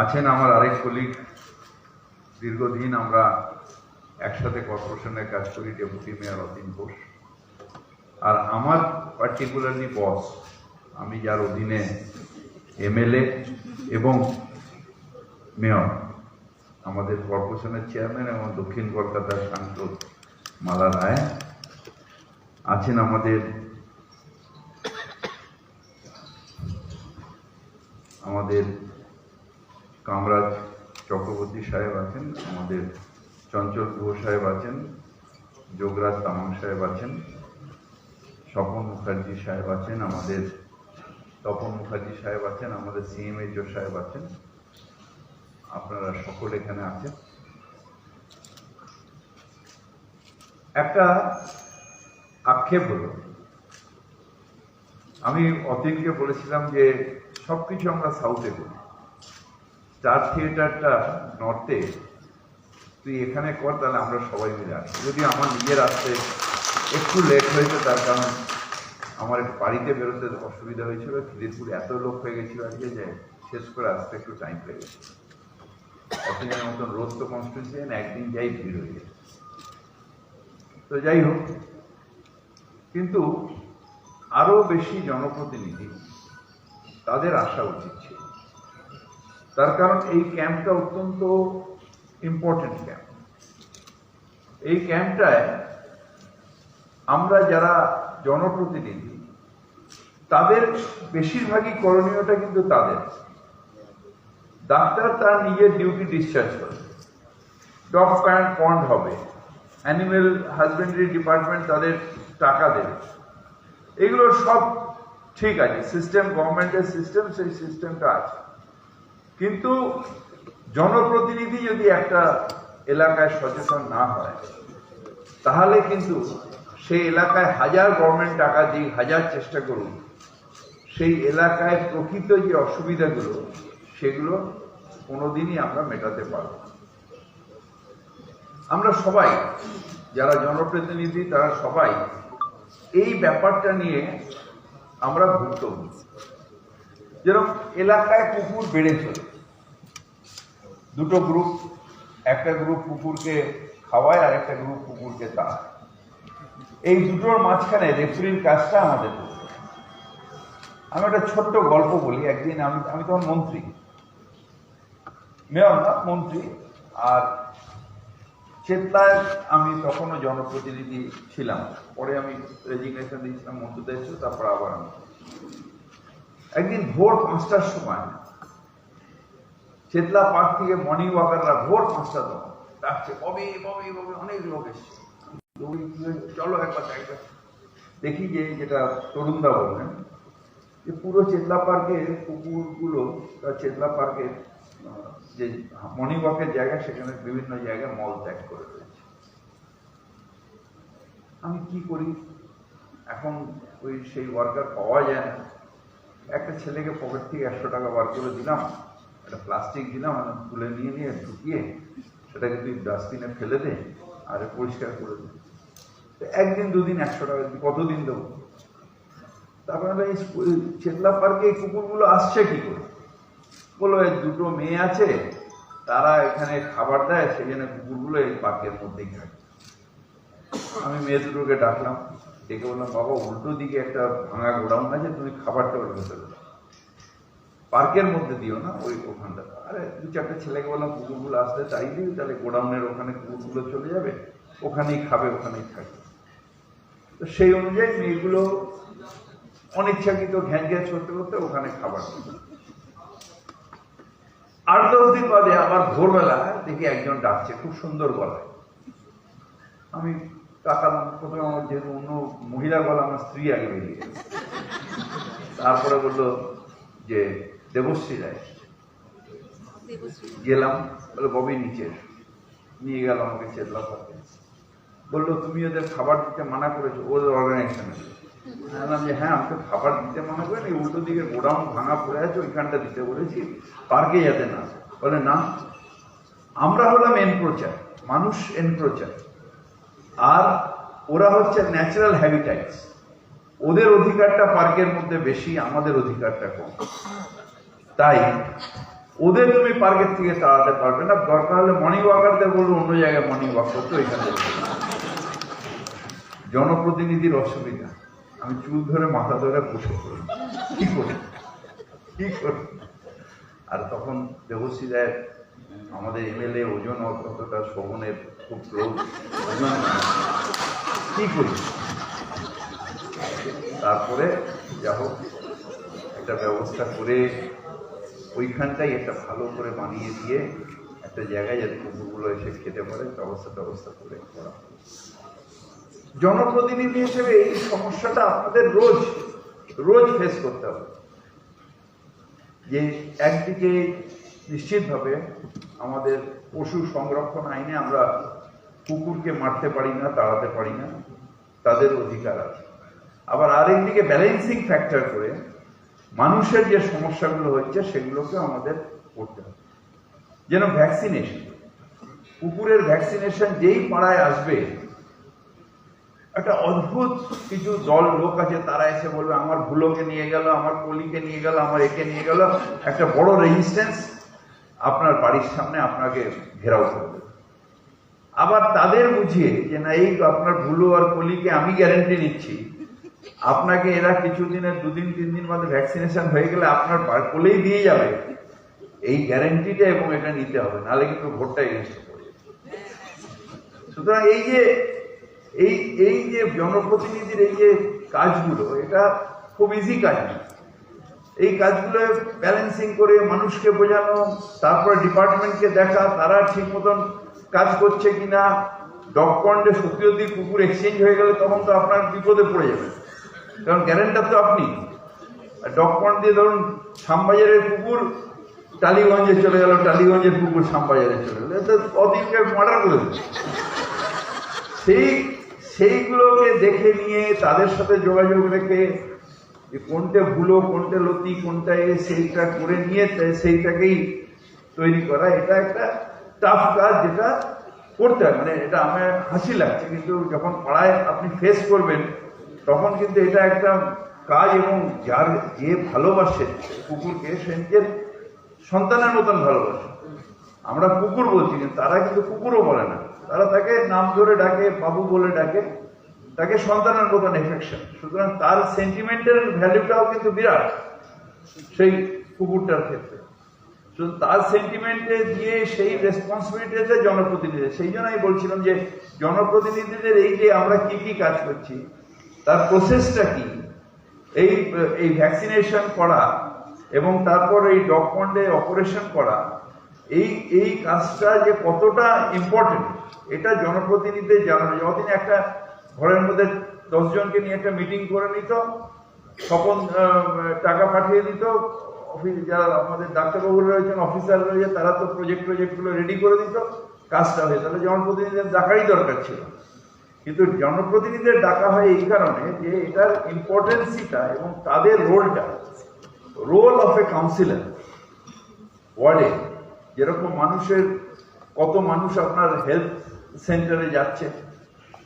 আছেন আমার আরেক কলিগ, দীর্ঘদিন আমরা একসাথে কর্পোরেশনের কাজ করি, ডেপুটি মেয়র অতীন ঘোষ। আর আমার পার্টিকুলারলি বস, আমি যার অধীনে এমএলএ এবং মেয়র, আমাদের কর্পোরেশনের চেয়ারম্যান এবং দক্ষিণ কলকাতার সাংসদ মালা রায় আছেন, আমাদের কামরাজ চক্রবর্তী সাহেব আছেন, আমাদের চঞ্চল গুহ সাহেব আছেন, যোগরাজ তামাং সাহেব আছেন, স্বপন মুখার্জি সাহেব আছেন, আমাদের তপন মুখার্জি সাহেব আছেন, আমাদের সিএমএইচও সাহেব আছেন, আপনারা সকলে এখানে আছেন। একটা আক্ষেপ হলো, আমি অতীনকে বলেছিলাম যে সবকিছু আমরা সাউথে করি, স্টার থিয়েটারটা নর্থে, তুই এখানে কর, তাহলে আমরা সবাই মিলে আসি। যদি আমার নিজের আসতে একটু লেট হয়েছে, তার কারণ আমার বাড়িতে বেরোতে অসুবিধা হয়েছিল, খিদিরপুর এত লোক হয়ে গেছিল আজকে যে শেষ করে আসতে একটু টাইম লেগেছে। অতীনের মতন রোজ তো কনস্টিটিউন্সি একদিন যাই ভিড় হয়ে গেছে। তো যাই হোক, কিন্তু আরো বেশি জনপ্রতিনিধি তাদের আসা উচিত ছিল, তার কারণ এই ক্যাম্পটা অত্যন্ত ইম্পর্টেন্ট ক্যাম্প। এই ক্যাম্পটায় আমরা যারা জনপ্রতিনিধি, তাদের বেশিরভাগই করণীয়টা কিন্তু তাদের। ডাক্তার তার নিজের ডিউটি ডিসচার্জ করে, ডগ পন্ড হবে, অ্যানিমেল হাজবেন্ডারি ডিপার্টমেন্ট তাদের টাকা দেবে, এগুলো সব ঠিক আছে, সিস্টেম, গভর্নমেন্টের সিস্টেম, সেই সিস্টেমটা আছে। কিন্তু জনপ্রতিনিধি যদি একটা এলাকায় সচেতন না হয়, তাহলে কিন্তু সেই এলাকায় হাজার গভর্নমেন্ট টাকা দিয়ে হাজার চেষ্টা করুন, সেই এলাকায় প্রকৃত যে অসুবিধাগুলো সেগুলো কোনোদিনই আমরা মেটাতে পারব না। আমরা সবাই যারা জনপ্রতিনিধি, তারা সবাই এই ব্যাপারটা নিয়ে আমরা ভুক্তভোগী। যেরকম এলাকায় কুকুর বেড়ে চলে, দুটো গ্রুপ, একটা গ্রুপ কুকুরকে খাওয়ায় আর একটা গ্রুপ কুকুরকে তাড়ায়। এই দুটোর মাঝখানে রেফারির কাজটা আমাদের করতে হবে। আমি একটা ছোট্ট গল্প বলি। একদিন আমি তখন মন্ত্রী, মেয়র না, মন্ত্রী, আর চেতলায় আমি তখনও জনপ্রতিনিধি ছিলাম। পরে আমি রেজিগনেশন দিয়েছিলাম মন্ত্রী দায়িত্ব, তারপর আবার আমি একদিন ভোর 5টার সময় চেতলা পার্ক থেকে মর্নিং ওয়াকাররা ভোর 5টা তখন ডাকছে, ববি ববি ববি, অনেক লোক এসছে, চলো একবার দেখি। যে যেটা তরুণদা বললেন যে পুরো চেতলা পার্কের কুকুরগুলো, চেতলা পার্কের যে মর্নিং ওয়াকের জায়গা, সেখানে বিভিন্ন জায়গায় মল ত্যাগ করে রয়েছে। আমি কি করি, এখন ওই সেই ওয়ার্কার পাওয়া যায় না। একটা ছেলেকে পকেট থেকে 100 টাকা বার করে দিলাম, একটা প্লাস্টিক দিলাম, তুলে নিয়ে ঢুকিয়ে সেটাকে তুই ডাস্টবিনে ফেলে দে আর পরিষ্কার করে দে। একদিন দুদিন 100 টাকা দিই, কতদিন দেবো? তারপরে এই চেতলা পার্কে এই কুকুরগুলো আসছে কি করে? বললো দুটো মেয়ে আছে, তারা এখানে খাবার দেয়, সেই জন্য কুকুরগুলো এই পার্কের মধ্যেই থাকে। আমি মেয়ে দুটোকে ডাকলাম, ডেকে বললাম, বাবা উল্টো দিকে একটা ভাঙা গোডাউন আছে, তুমি খাবারটা ওর ভেতরে দাও, পার্কের মধ্যে দিও না, ওই ওখানটা। আরে 2-4টে ছেলেকে বললাম কুকুরগুলো আসতে তাই দিই, তাহলে গোডাউনের ওখানে কুকুরগুলো চলে যাবে, ওখানেই খাবে, ওখানেই থাকবে। তো সেই অনুযায়ী মেয়েগুলো অনিচ্ছাকৃত ঘ্যাঁচ ঘ্যাঁচ করতে করতে ওখানে খাবার দিল। 8-10 দিন বাদে আবার ভোরবেলা দেখি একজন ডাকছে খুব সুন্দর গলায়। আমি তাকালাম, প্রথমে আমার যেহেতু অন্য মহিলা গলা, আমার স্ত্রী আগে বেরিয়ে গেল। তারপরে বললো যে দেবশ্রী রায়। গেলাম, বলে ববি নিচে নিয়ে গেল আমাকে চেতলা পার্কে। বললো তুমি ওদের খাবার দিতে মানা করেছো, ওদের অর্গানাইজেশনে। বললাম যে হ্যাঁ, আমাকে খাবার দিতে মানা করেন, এই উল্টো দিকে গোডাউন ভাঙা পড়ে আছে, ওইখানটা দিতে বলেছি, পার্কে যাতে না। বলে না, আমরা হলাম এনক্রোচার, মানুষ এনক্রোচার, আর ওরা হচ্ছে ন্যাচারাল হ্যাবিটাইটস। ওদের অধিকারটা পার্কের মধ্যে বেশি, আমাদের অধিকারটা কম। তাই ওদের তুমি পার্কের থেকে তাড়াতে পারবে না, দরকার হলে মর্নিং ওয়াকারদের বলবো অন্য জায়গায় মর্নিং ওয়াক করতে, ওইখানে জনপ্রতিনিধির অসুবিধা, আমি চুল ধরে মাথা ধরে বসে করি, কি করি কি করি। আর তখন দেবশ্রী রায়ের আমাদের এমএলএ ওজন অতটা শোভনের খুব ক্লোজ, ওজন কি করি। তারপরে যা হোক একটা ব্যবস্থা করে ওইখানটাই একটা ভালো করে বানিয়ে দিয়ে একটা জায়গায় যাতে কুকুরগুলো এসে খেতে পারে ব্যবস্থা করে করা। জনপ্রতিনিধি হিসেবে এই সমস্যাটা আপনাদের রোজ ফেস করতে হবে, যে একদিকে নিশ্চিতভাবে আমাদের পশু সংরক্ষণ আইনে আমরা কুকুরকে মারতে পারি না, তাড়াতে পারি না, তাদের অধিকার আছে। আবার আরেকদিকে ব্যালেন্সিং ফ্যাক্টর করে মানুষের যে সমস্যাগুলো হচ্ছে সেগুলোকে আমাদের করতে হবে। যেন ভ্যাকসিনেশন, কুকুরের ভ্যাকসিনেশন যেই পাড়ায় আসবে, একটা অদ্ভুত কিছু দল লোক আছে, তারা এসে বলবে আমার ভুলোকে নিয়ে গেল, আমার কলিকে নিয়ে গেল, আমার একে নিয়ে গেল, একটা বড় রেজিস্ট্যান্স আপনার বাড়ির সামনে আপনাকে ঘেরাও করবে। আবার তাদের বুঝিয়ে যে না, এই আপনার ভুলো আর কলিকে আমি গ্যারেন্টি নিচ্ছি, আপনাকে এরা কিছুদিনের 2 দিন 3 দিন বাদে ভ্যাকসিনেশন হয়ে গেলে আপনার কোলেই দিয়ে যাবে, এই গ্যারেন্টিটা এবং এটা নিতে হবে, নাহলে কিন্তু ভোটটা এগেন্সট করে যাবে। সুতরাং এই যে জনপ্রতিনিধির এই যে কাজগুলো, এটা খুব ইজি কাজ না। এই কাজগুলো ব্যালেন্সিং করে মানুষকে বোঝানো, তারপরে ডিপার্টমেন্টকে দেখা তারা ঠিক মতন কাজ করছে কিনা। ডগ পন্ডে সত্যি যদি কুকুর এক্সচেঞ্জ হয়ে গেলে তখন তো আপনার বিপদে পড়ে যাবে, কারণ গ্যারেন্টার তো আপনি। ডগ পন্ড দিয়ে ধরুন শ্যামবাজারের কুকুর টালিগঞ্জে চলে গেল, টালিগঞ্জের কুকুর শ্যামবাজারে চলে গেল, অদিনকে মার্ডার করে দেবে। সেইগুলোকে দেখে নিয়ে তাদের সাথে যোগাযোগ রেখে কোনটা ভুলো, কোনটা লতি, কোনটা সেইটা করে নিয়ে সেইটাকেই তৈরি করা, এটা একটা টাফ কাজ, যেটা করতে হয়। মানে এটা আমার হাসি লাগছে, কিন্তু যখন পাড়ায় আপনি ফেস করবেন তখন কিন্তু এটা একটা কাজ। এবং যে ভালোবাসে কুকুরকে, সে নিজের সন্তানের মতন ভালোবাসে। আমরা কুকুর বলছি, কিন্তু তারা কিন্তু কুকুরও বলে না, তারা তাকে নাম ধরে ডাকে, বাবু বলে ডাকে, তাকে সন্তানের মতন এফেকশন। সুতরাং তার সেন্টিমেন্টাল ভ্যালুটাও কিন্তু বিরাট সেই কুকুরটার ক্ষেত্রে। তার সেন্টিমেন্টে দিয়ে সেই রেসপন্সিবিলিটি আছে জনপ্রতিনিধি। সেই জন্য আমি বলছিলাম যে জনপ্রতিনিধিদের এই যে আমরা কি কাজ করছি, তার প্রসেসটা কি, এই ভ্যাকসিনেশন করা এবং তারপর এই ডগ পন্ডে অপারেশন করা, এই কাজটা যে কতটা ইম্পর্টেন্ট, এটা জনপ্রতিনিধিদের জানানো। যতদিন একটা ঘরের মধ্যে 10 জনকে নিয়ে একটা মিটিং করে নিত, তখন টাকা পাঠিয়ে দিত, অফিস যারা আমাদের ডাক্তারবাবুরা রয়েছেন, অফিসার রয়েছে, তারা তো প্রজেক্টগুলো রেডি করে দিত, কাজটা হয়ে। তাহলে জনপ্রতিনিধিদের ডাকারই দরকার ছিল। কিন্তু জনপ্রতিনিধিদের ডাকা হয় এই কারণে যে এটার ইম্পর্টেন্সিটা এবং তাদের রোল অফ এ কাউন্সিলর ওয়ার্ডে। যেরকম কত মানুষ আপনার হেলথ সেন্টারে যাচ্ছে,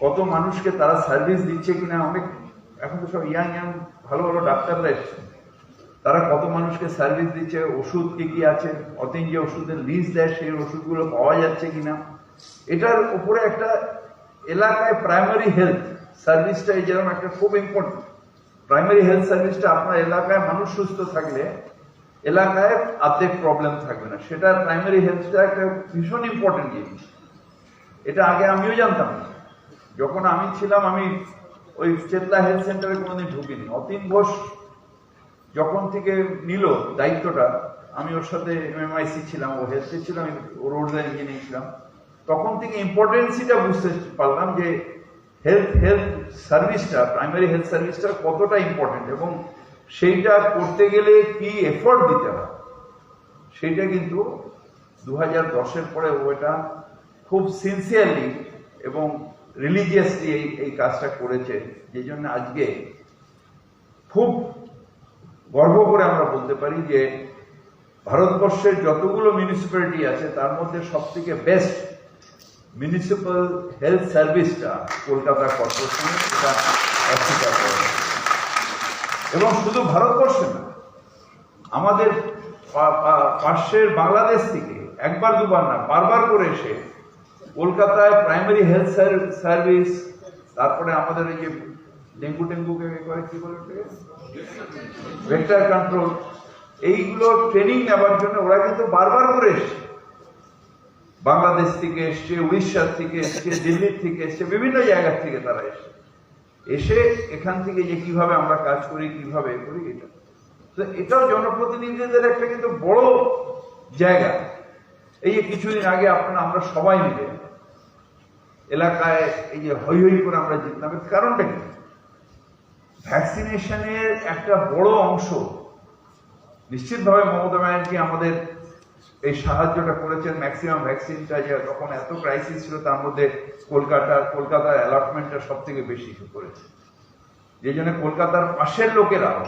কত মানুষকে তারা সার্ভিস দিচ্ছে কিনা। অনেক এখন তো সব ইয়াং ভালো ভালো ডাক্তাররা এসছে, তারা কত মানুষকে সার্ভিস দিচ্ছে, ওষুধ কি আছে, অতীন যে ওষুধের লিস্ট দেয় সেই ওষুধগুলো পাওয়া যাচ্ছে কিনা। এটার উপরে একটা এলাকায় প্রাইমারি হেলথ সার্ভিসটা যেরকম একটা খুব ইম্পর্টেন্ট। প্রাইমারি হেলথ সার্ভিসটা আপনার এলাকায় মানুষ সুস্থ থাকলে এলাকায় অর্ধেক প্রবলেম থাকবে না। সেটা প্রাইমারি হেলথটা একটা ভীষণ ইম্পর্টেন্ট জিনিস। এটা আগে আমিও জানতাম না। যখন আমি ছিলাম, আমি ওই চেতলা হেলথ সেন্টারে কোনোদিন ঢুকিনি। অতীন ঘোষ যখন থেকে নিল দায়িত্বটা, আমি ওর সাথে MMIC ছিলাম, ও হেলথে ছিল, আমি রোড ইঞ্জিনিয়ারিং ছিলাম, তখন থেকে ইম্পর্টেন্সিটা বুঝতে পারলাম যে হেলথ সার্ভিসটা, প্রাইমারি হেলথ সার্ভিসটা কতটা ইম্পর্টেন্ট এবং সেইটা করতে গেলে কি এফোর্ট দিতে হয়। সেইটা কিন্তু 2010-এর পরে ওটা খুব সিনসিয়ারলি এবং রিলিজিয়াসলি এই কাজটা করেছে, যে জন্য আজকে খুব গর্ব করে আমরা বলতে পারি যে ভারতবর্ষের যতগুলো মিউনিসিপ্যালিটি আছে তার মধ্যে সবথেকে বেস্ট মিউনিসিপ্যাল হেলথ সার্ভিসটা কলকাতা কর্পোরেশন, এটা অস্বীকার করে। এবং শুধু ভারতবর্ষে না, আমাদের পাশের বাংলাদেশ থেকে একবার দুবার না বারবার করে এসে কলকাতায় প্রাইমারি হেলথ সার্ভিস, তারপরে আমাদের এই যে ডেঙ্গু টেঙ্গুকে করে কি বলে ভেক্টর কন্ট্রোল, এইগুলো ট্রেনিং নেওয়ার জন্য ওরা কিন্তু বারবার করে এসছে। বাংলাদেশ থেকে এসছে, উড়িষ্যার থেকে এসছে, দিল্লির থেকে এসছে, বিভিন্ন জায়গা থেকে তারা এসে এখান থেকে যে কিভাবে আমরা কাজ করি, কিভাবে করি, এটা তো এটাও জনপ্রতিনিধিদের একটা কিন্তু বড় জায়গা। এই যে কিছুদিন আগে আমরা সবাই মিলে এলাকায় এই যে হই হই করে আমরা জিতলাম, কারণটা কি? ভ্যাকসিনেশনের একটা বড় অংশ নিশ্চিতভাবে মমতা ব্যানার্জি আমাদের এই সাহায্যটা করেছেন। ম্যাক্সিমাম ভ্যাকসিনটা যে তখন এত ক্রাইসিস ছিল, তার মধ্যে কলকাতার অ্যালটমেন্টটা সব থেকে বেশি করেছে, যে জন্য কলকাতার পাশের লোকেরাও